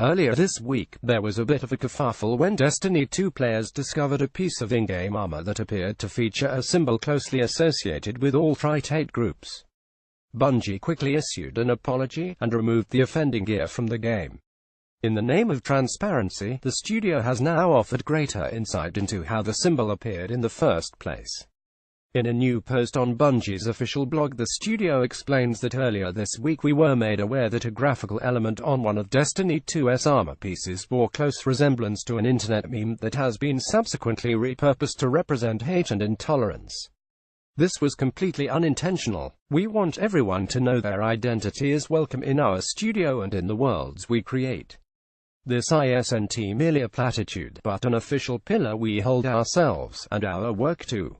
Earlier this week, there was a bit of a kerfuffle when Destiny 2 players discovered a piece of in-game armor that appeared to feature a symbol closely associated with alt-right hate groups. Bungie quickly issued an apology, and removed the offending gear from the game. In the name of transparency, the studio has now offered greater insight into how the symbol appeared in the first place. In a new post on Bungie's official blog, the studio explains that earlier this week we were made aware that a graphical element on one of Destiny 2's armor pieces bore close resemblance to an internet meme that has been subsequently repurposed to represent hate and intolerance. This was completely unintentional. We want everyone to know their identity is welcome in our studio and in the worlds we create. This isn't merely a platitude, but an official pillar we hold ourselves and our work to.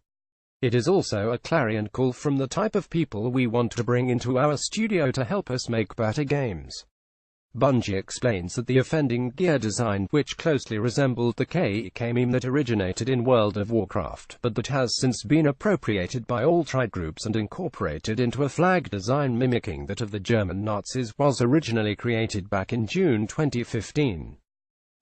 It is also a clarion call from the type of people we want to bring into our studio to help us make better games. Bungie explains that the offending gear design, which closely resembled the KK meme that originated in World of Warcraft, but that has since been appropriated by alt-right groups and incorporated into a flag design mimicking that of the German Nazis, was originally created back in June 2015.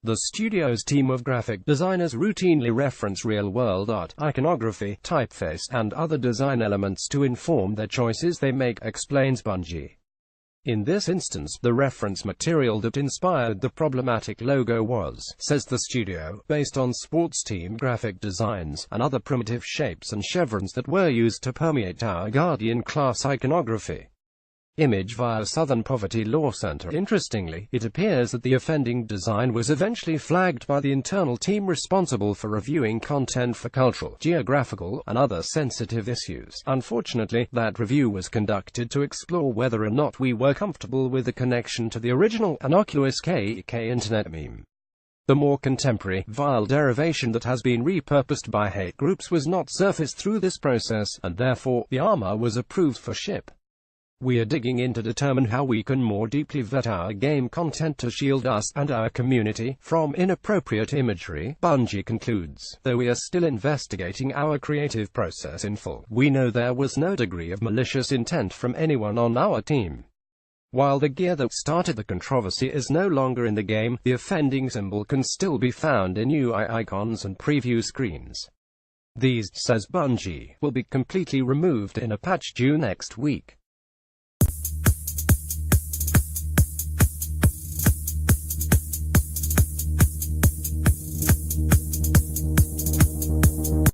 The studio's team of graphic designers routinely reference real-world art, iconography, typeface, and other design elements to inform their choices they make, explains Bungie. In this instance, the reference material that inspired the problematic logo was, says the studio, based on sports team graphic designs, and other primitive shapes and chevrons that were used to permeate our Guardian-class iconography. Image via Southern Poverty Law Center. Interestingly, it appears that the offending design was eventually flagged by the internal team responsible for reviewing content for cultural, geographical, and other sensitive issues. Unfortunately, that review was conducted to explore whether or not we were comfortable with the connection to the original, innocuous KK internet meme. The more contemporary, vile derivation that has been repurposed by hate groups was not surfaced through this process, and therefore, the armor was approved for ship. We are digging in to determine how we can more deeply vet our game content to shield us and our community from inappropriate imagery, Bungie concludes. Though we are still investigating our creative process in full, we know there was no degree of malicious intent from anyone on our team. While the gear that started the controversy is no longer in the game, the offending symbol can still be found in UI icons and preview screens. These, says Bungie, will be completely removed in a patch due next week.